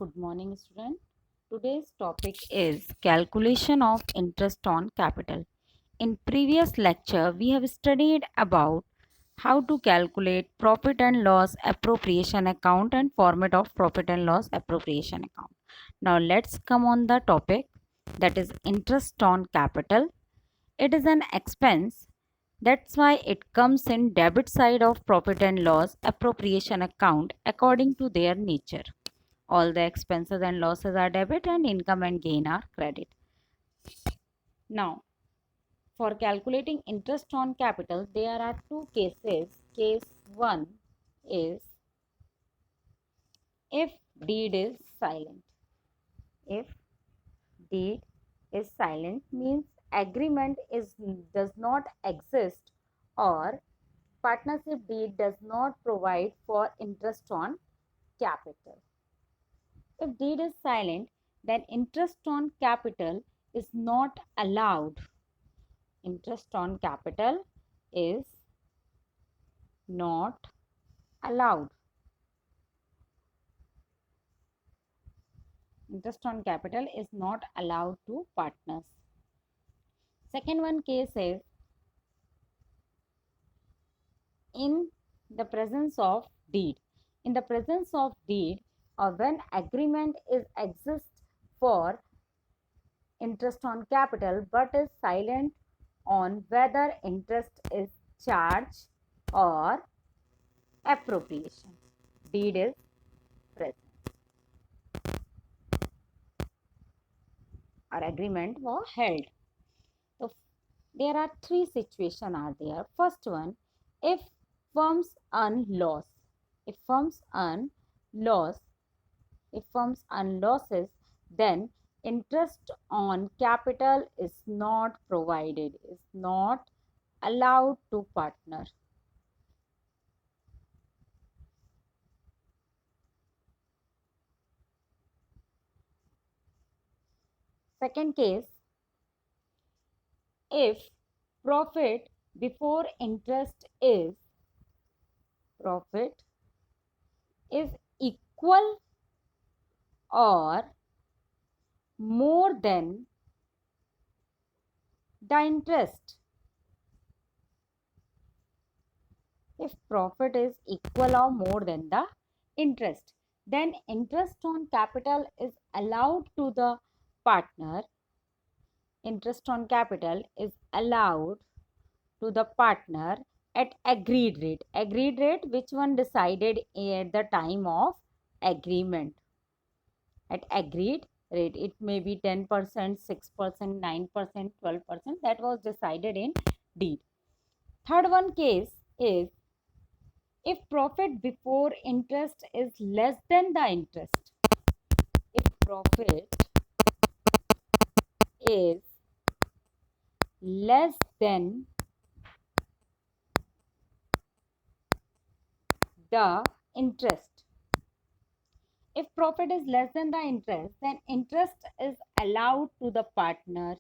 Good morning, student. Today's topic is calculation of interest on capital. In previous lecture, we have studied about how to calculate profit and loss appropriation account and format of profit and loss appropriation account. Now let's come on the topic, that is interest on capital. It is an expense. That's why it comes in debit side of profit and loss appropriation account according to their nature. All the expenses and losses are debit and income and gain are credit. Now, for calculating interest on capital, there are two cases. Case 1 is if deed is silent. If deed is silent means agreement does not exist, or partnership deed does not provide for interest on capital. If deed is silent, then interest on capital is not allowed. Interest on capital is not allowed. Interest on capital is not allowed to partners. Second one case is in the presence of deed. In the presence of deed, or when agreement is exists for interest on capital but is silent on whether interest is charged or appropriation. Deed is present or agreement was held. So there are three situations are there. First one, if firms earn loss. If firms earn loss, if firms earn losses, then interest on capital is not provided, is not allowed to partner. Second case, if profit before interest is equal or more than the interest. If profit is equal or more than the interest, then interest on capital is allowed to the partner. Interest on capital is allowed to the partner at agreed rate. Agreed rate, which one decided at the time of agreement. At agreed rate, it may be 10%, 6%, 9%, 12%. That was decided in deed. Third one case is if profit before interest is less than the interest. If profit is less than the interest. If profit is less than the interest, then interest is allowed to the partner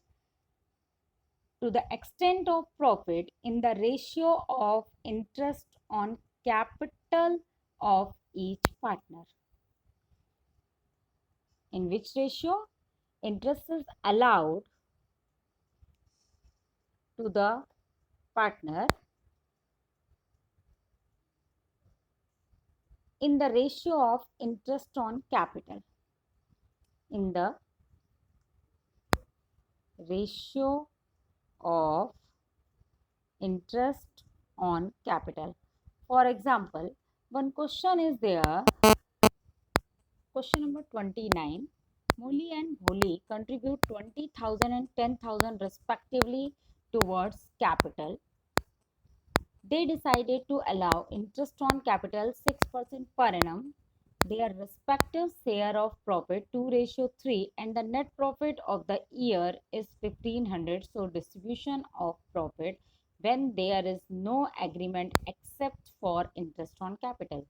to the extent of profit in the ratio of interest on capital of each partner. In which ratio? Interest is allowed to the partner in the ratio of interest on capital. In the ratio of interest on capital. For example, one question is there. Question number 29. Molly and Bholi contribute 20,000 and 10,000 respectively towards capital. They decided to allow interest on capital 6% per annum. Their respective share of profit 2:3 and the net profit of the year is 1500. So distribution of profit when there is no agreement except for interest on capital.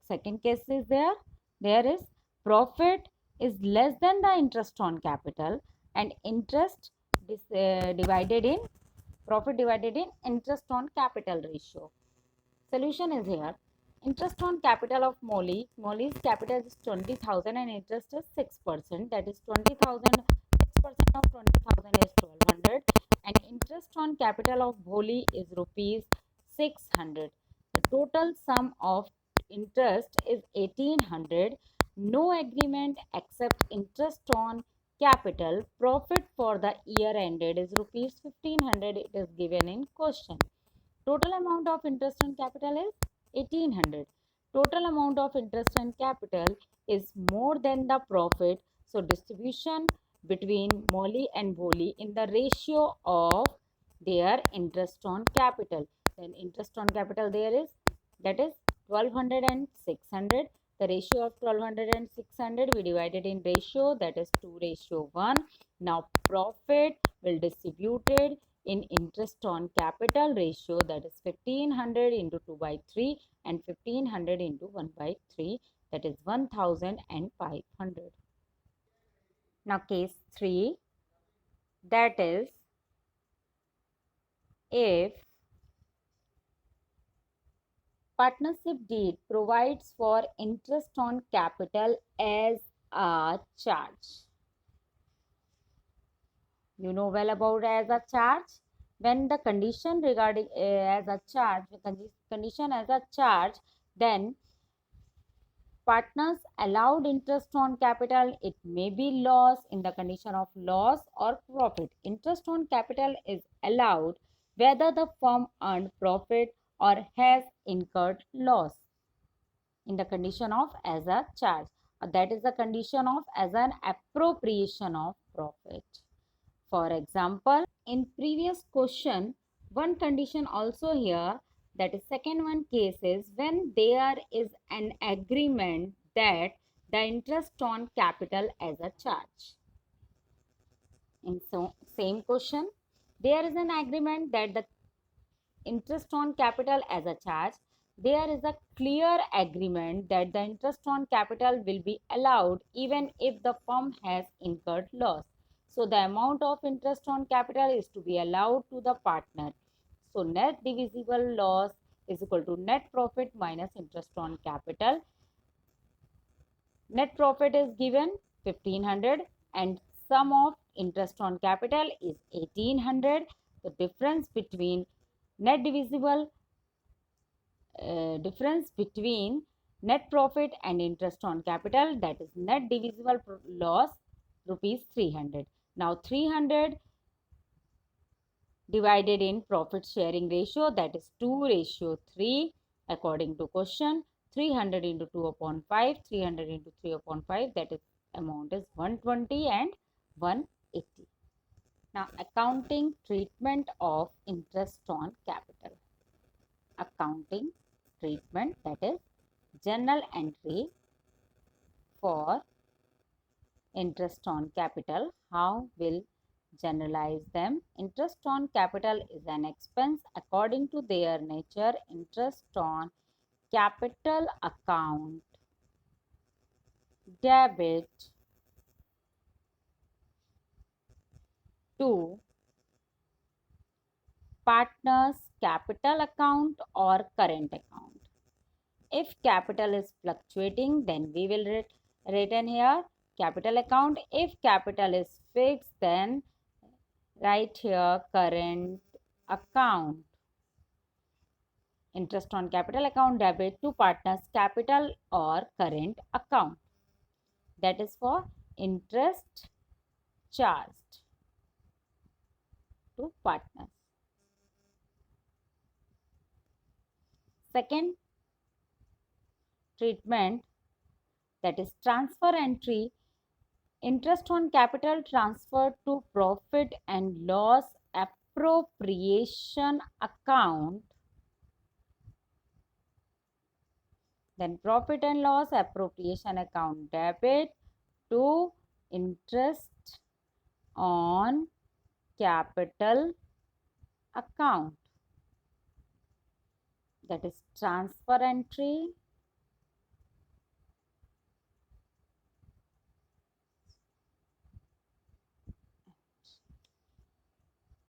Second case is there is profit is less than the interest on capital and interest divided in profit divided in interest on capital ratio. Solution is here. Interest on capital of Molly. Molly's capital is 20,000 and interest is 6%. That is 20,000. 6% of 20,000 is 1200. And interest on capital of Bholi is rupees 600. The total sum of interest is 1800. No agreement except interest on capital. Profit for the year ended is rupees 1500. It is given in question. Total amount of interest on capital is 1800. Total amount of interest on capital is more than the profit. So distribution between Molly and Bholi in the ratio of their interest on capital. Then interest on capital there is, that is 1200 and 600. The ratio of 1200 and 600 we divided in ratio, that is 2:1. Now profit will distributed in interest on capital ratio, that is 1500 into 2/3 and 1500 into 1/3, that is 1500. Now case 3, that is if partnership deed provides for interest on capital as a charge. You know well about as a charge. When the condition regarding as a charge, condition as a charge, then partners allowed interest on capital, it may be loss in the condition of loss or profit. Interest on capital is allowed whether the firm earned profit or has incurred loss in the condition of as a charge. That is the condition of as an appropriation of profit. For example, in previous question, one condition also here, that is second one case is when there is an agreement that the interest on capital as a charge. In so same question, there is an agreement that the interest on capital as a charge. There is a clear agreement that the interest on capital will be allowed even if the firm has incurred loss. So the amount of interest on capital is to be allowed to the partner. So net divisible loss is equal to net profit minus interest on capital. Net profit is given 1500 and sum of interest on capital is 1800. The difference between net profit and interest on capital, that is net divisible loss, rupees 300. Now 300 divided in profit sharing ratio, that is 2:3 according to question. 300 into 2/5, 300 into 3/5, that is amount is 120 and 180. Now accounting treatment of interest on capital. Accounting treatment, that is journal entry for interest on capital. How will generalize them? Interest on capital is an expense according to their nature. Interest on capital account debit to partner's capital account or current account. If capital is fluctuating, then we will written here capital account. If capital is fixed, then write here current account. Interest on capital account debit to partners capital or current account. That is for interest charged to partners. Second treatment, that is transfer entry. Interest on capital transferred to profit and loss appropriation account. Then profit and loss appropriation account debit to interest on capital account. That is transfer entry